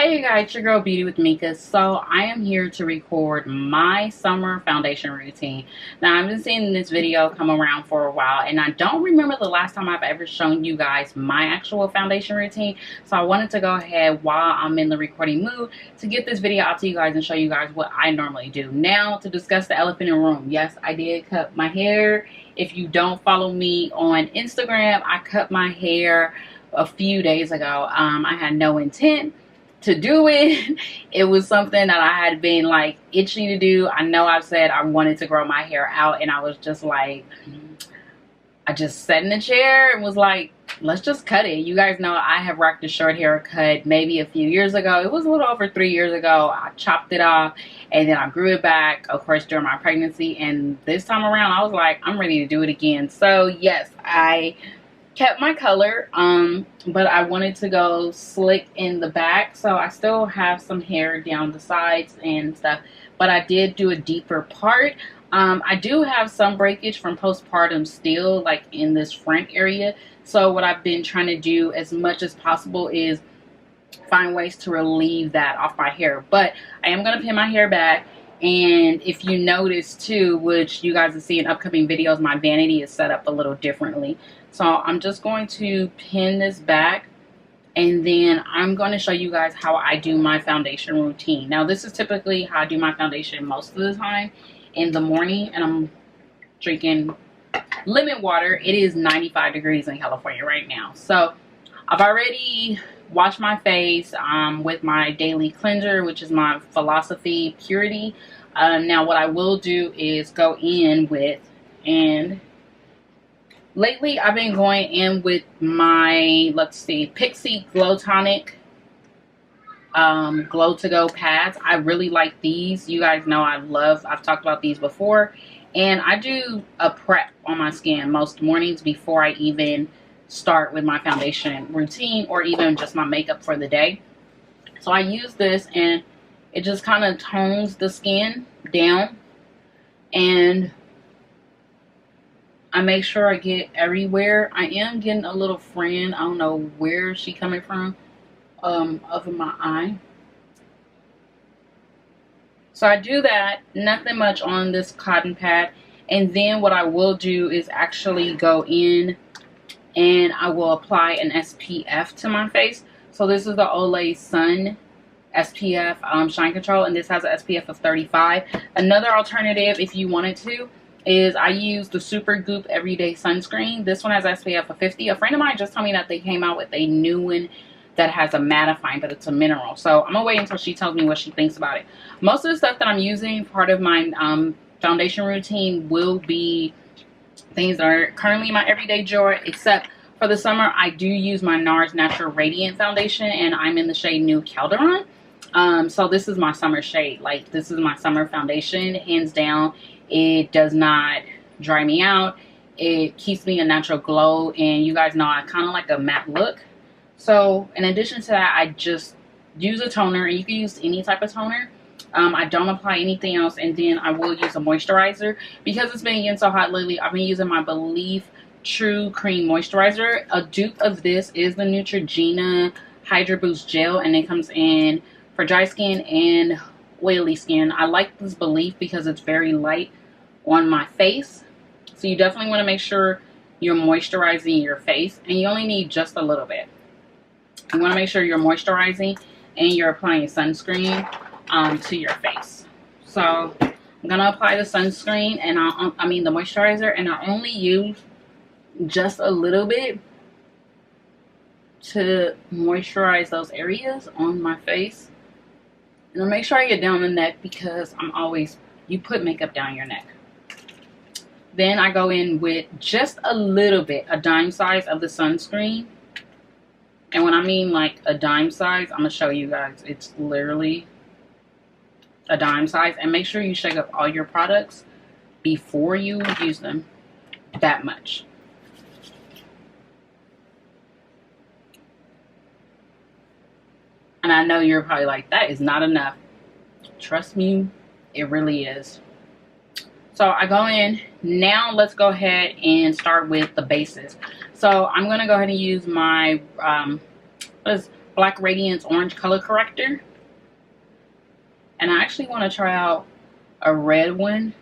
Hey you guys, it's your girl Beauty with Mika. So I am here to record my summer foundation routine. Now I've been seeing this video come around for a while and I don't remember the last time I've ever shown you guys my actual foundation routine. So I wanted to go ahead while I'm in the recording mood to get this video out to you guys and show you guys what I normally do. Now to discuss the elephant in the room. Yes, I did cut my hair. If you don't follow me on Instagram, I cut my hair a few days ago. I had no intent to do it. It was something that I had been like itching to do. I know I've said I wanted to grow my hair out and I was just like, I just sat in the chair and was like, let's just cut it. You guys know I have rocked a short haircut maybe a few years ago. It was a little over 3 years ago. I chopped it off and then I grew it back, of course, during my pregnancy. And this time around, I was like, I'm ready to do it again. So yes, I kept my color, but I wanted to go slick in the back, so I still have some hair down the sides and stuff, but I did do a deeper part. I do have some breakage from postpartum still, like in this front area, so what I've been trying to do as much as possible is find ways to relieve that off my hair. But I am going to pin my hair back. And if you notice too, which you guys will see in upcoming videos, my vanity is set up a little differently. So I'm just going to pin this back and then I'm going to show you guys how I do my foundation routine. Now this is typically how I do my foundation most of the time in the morning, and I'm drinking lemon water. It is 95 degrees in California right now. So I've already washed my face with my daily cleanser, which is my Philosophy Purity. Now what I will do is go in with, and lately I've been going in with my, let's see, Pixie Glow Tonic Glow to Go pads. I really like these. You guys know I've talked about these before. And I do a prep on my skin most mornings before I even start with my foundation routine or even just my makeup for the day. So I use this and it just kind of tones the skin down, and I make sure I get everywhere. I am getting a little friend. I don't know where she coming from over my eye. So I do that, nothing much on this cotton pad. And then what I will do is actually go in and I will apply an SPF to my face. So this is the Olay Sun SPF Shine Control, and this has an SPF of 35. Another alternative, if you wanted to, is I use the Super Goop Everyday Sunscreen. This one has SPF of 50. A friend of mine just told me that they came out with a new one that has a mattifying, but it's a mineral. So I'm gonna wait until she tells me what she thinks about it. Most of the stuff that I'm using, part of my foundation routine, will be things that are currently in my everyday drawer, except for the summer I do use my NARS Natural Radiant Foundation, and I'm in the shade New Calderon. So this is my summer shade. Like, this is my summer foundation, hands down. It does not dry me out. It keeps me a natural glow, and you guys know I kind of like a matte look. So in addition to that, I just use a toner, and you can use any type of toner. I don't apply anything else, and then I will use a moisturizer. Because it's been getting so hot lately, I've been using my Belief True Cream Moisturizer. A dupe of this is the Neutrogena Hydra Boost Gel, and it comes in for dry skin and oily skin. I like this Belief because it's very light on my face. So you definitely want to make sure you're moisturizing your face, and you only need just a little bit. You want to make sure you're moisturizing and you're applying sunscreen to your face. So I'm gonna apply the sunscreen and the moisturizer, and I only use just a little bit to moisturize those areas on my face. And I'll make sure I get down the neck, because you put makeup down your neck. Then I go in with just a little bit, a dime size of the sunscreen. And when I mean like a dime size, I'm going to show you guys. It's literally a dime size. And make sure you shake up all your products before you use them. That much. And I know you're probably like, that is not enough. Trust me, it really is. So I go in. Now let's go ahead and start with the bases. So I'm going to go ahead and use my Black Radiance Orange Color Corrector. And I actually want to try out a red one,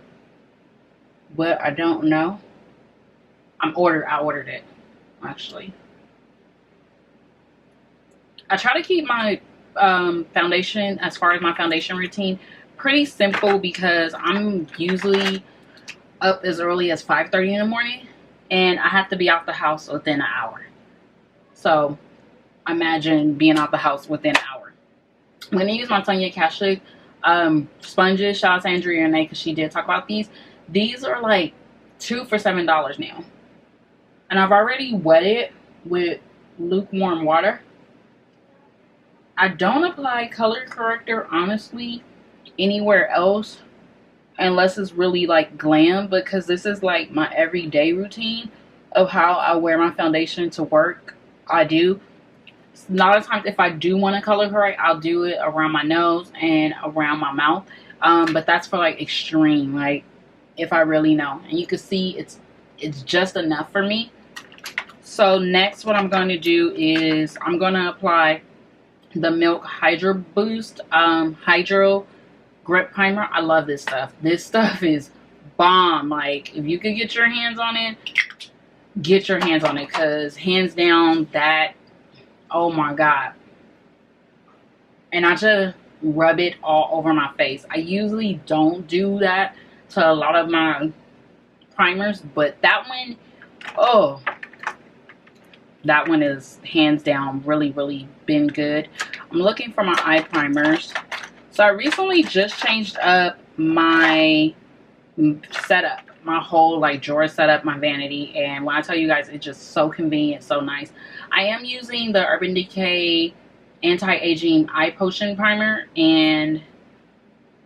but I don't know. I ordered it, actually. I try to keep my foundation, as far as my foundation routine, pretty simple because I'm usually up as early as 5:30 in the morning, and I have to be out the house within an hour. So imagine being out the house within an hour. I'm going to use my Tamik-ZWUKUEXZ sponges. Shout out to Andrea Renee because she did talk about these. These are like 2 for $7 now. And I've already wet it with lukewarm water. I don't apply color corrector, honestly, anywhere else unless it's really like glam, because this is like my everyday routine of how I wear my foundation to work. I do. A lot of times if I do want to color correct, I'll do it around my nose and around my mouth. But that's for like extreme, like if I really know. And you can see it's just enough for me. So next what I'm going to do is I'm going to apply the Milk Hydro Boost Hydro Grip Primer. I love this stuff. This stuff is bomb. Like, if you could get your hands on it, get your hands on it, because hands down, that, oh my god. And I just rub it all over my face. I usually don't do that to a lot of my primers, but that one, oh, that one is hands down really been good. I'm looking for my eye primers. So I recently just changed up my setup, my whole like drawer setup, my vanity, and when I tell you guys, it's just so convenient, so nice. I am using the Urban Decay Anti-Aging Eye Potion Primer, and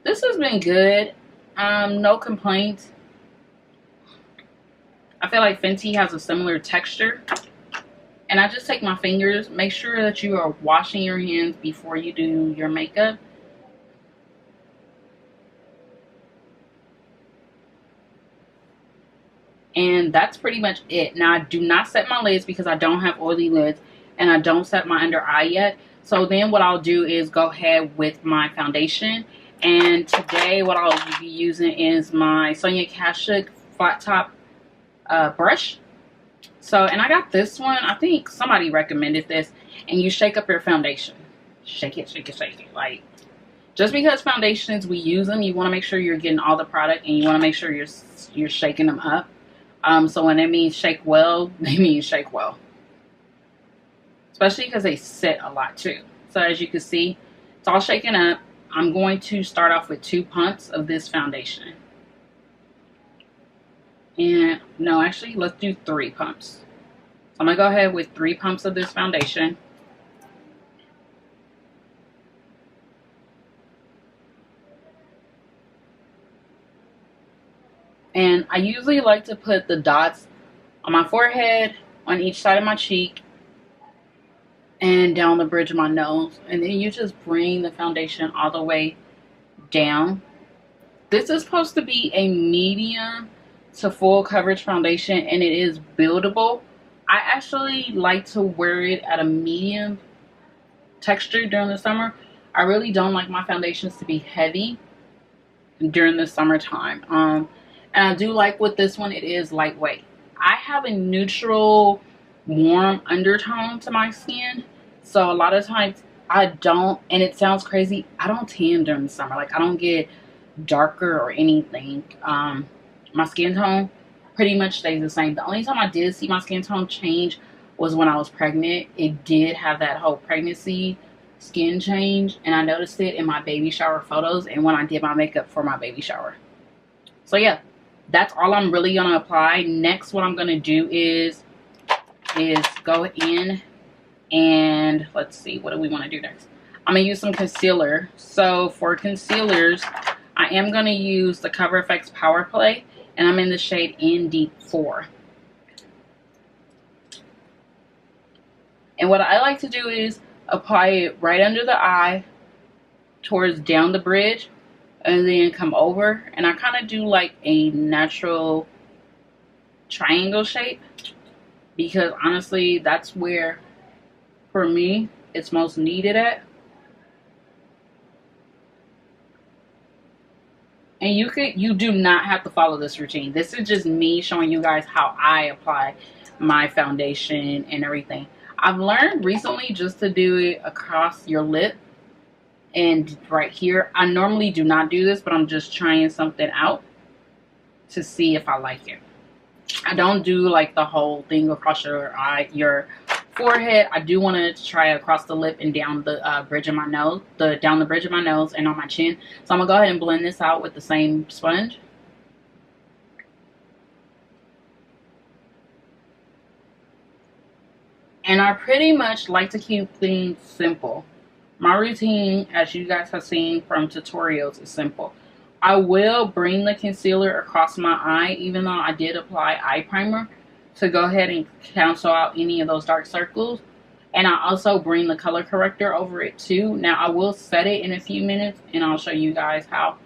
this has been good. No complaints. I feel like Fenty has a similar texture. And I just take my fingers. Make sure that you are washing your hands before you do your makeup. And that's pretty much it. Now, I do not set my lids because I don't have oily lids. And I don't set my under eye yet. So then what I'll do is go ahead with my foundation. And today what I'll be using is my Tamik-ZWUKUEXZ flat top brush. So, and I got this one. I think somebody recommended this. And you shake up your foundation. Shake it, shake it, shake it. Like, just because foundations, we use them, you want to make sure you're getting all the product. And you want to make sure you're shaking them up. So when it means shake well, they mean shake well. Especially because they sit a lot too. So as you can see, it's all shaken up. I'm going to start off with 2 pumps of this foundation. And no, actually, let's do 3 pumps. So I'm going to go ahead with 3 pumps of this foundation. And I usually like to put the dots on my forehead, on each side of my cheek, and down the bridge of my nose. And then you just bring the foundation all the way down. This is supposed to be a medium to full coverage foundation, and it is buildable. I actually like to wear it at a medium texture during the summer. I really don't like my foundations to be heavy during the summertime. And I do like with this one, it is lightweight. I have a neutral warm undertone to my skin, so a lot of times I don't, and it sounds crazy, I don't tan during the summer. Like, I don't get darker or anything. My skin tone pretty much stays the same. The only time I did see my skin tone change was when I was pregnant. It did have that whole pregnancy skin change, and I noticed it in my baby shower photos and when I did my makeup for my baby shower. So yeah, that's all I'm really going to apply. Next, what I'm going to do is go in and let's see, what do we want to do next? I'm going to use some concealer. So for concealers, I am going to use the Cover FX Power Play, and I'm in the shade In Deep 4. And what I like to do is apply it right under the eye, towards down the bridge, and then come over. And I kind of do like a natural triangle shape, because honestly, that's where, for me, it's most needed at. And you do not have to follow this routine. This is just me showing you guys how I apply my foundation and everything. I've learned recently just to do it across your lip and right here. I normally do not do this, but I'm just trying something out to see if I like it. I don't do like the whole thing across your eye, your forehead. I do want to try across the lip and down the bridge of my nose, down the bridge of my nose and on my chin. So I'm gonna go ahead and blend this out with the same sponge. And I pretty much like to keep things simple. My routine, as you guys have seen from tutorials, is simple. I will bring the concealer across my eye, even though I did apply eye primer, to go ahead and cancel out any of those dark circles. And I also bring the color corrector over it too. Now I will set it in a few minutes and I'll show you guys how.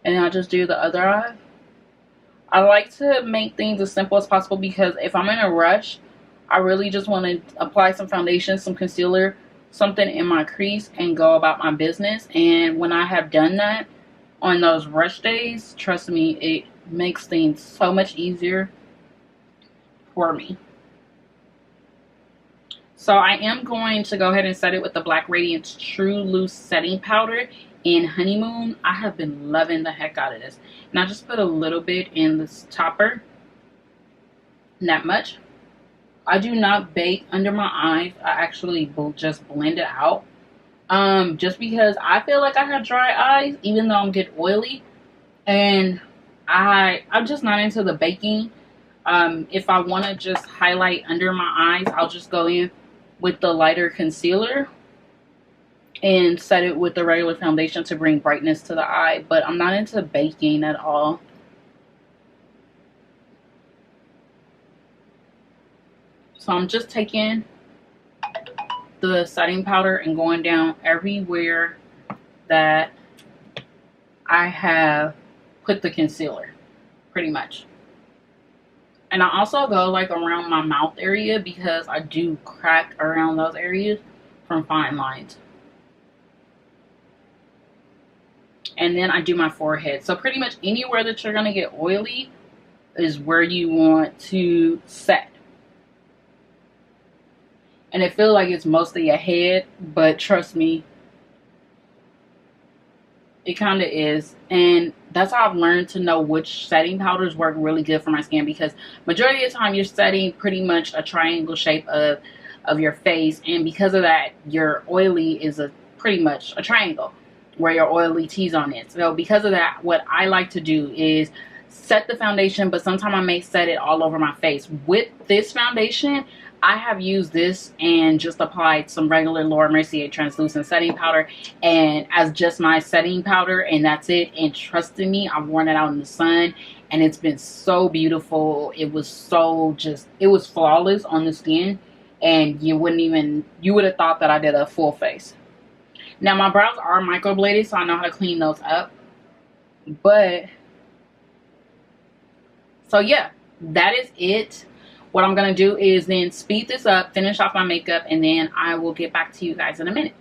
And I'll just do the other eye. I like to make things as simple as possible because if I'm in a rush, I really just want to apply some foundation, some concealer, something in my crease and go about my business. And when I have done that on those rush days, trust me, it makes things so much easier for me. So I am going to go ahead and set it with the Black Radiance True Loose Setting Powder in Honeymoon. I have been loving the heck out of this. And I just put a little bit in this topper. Not much. I do not bake under my eyes. I actually just blend it out. Just because I feel like I have dry eyes, even though I'm getting oily. And I'm just not into the baking. If I want to just highlight under my eyes, I'll just go in with the lighter concealer and set it with the regular foundation to bring brightness to the eye. But I'm not into baking at all. So I'm just taking the setting powder and going down everywhere that I have put the concealer, pretty much. And I also go like around my mouth area because I do crack around those areas from fine lines. And then I do my forehead. So pretty much anywhere that you're going to get oily is where you want to set. And it feels like it's mostly a head, but trust me, it kind of is. And that's how I've learned to know which setting powders work really good for my skin, because majority of the time you're setting pretty much a triangle shape of your face, and because of that your oily is pretty much a triangle where your oily T-zone is. So because of that, what I like to do is set the foundation, but sometimes I may set it all over my face. With this foundation, I have used this and just applied some regular Laura Mercier translucent setting powder and as just my setting powder, and that's it. And trust me, I've worn it out in the sun and it's been so beautiful. It was so it was flawless on the skin, and you would have thought that I did a full face. Now my brows are microbladed, so I know how to clean those up. But so yeah, that is it. What I'm going to do is then speed this up, finish off my makeup, and then I will get back to you guys in a minute.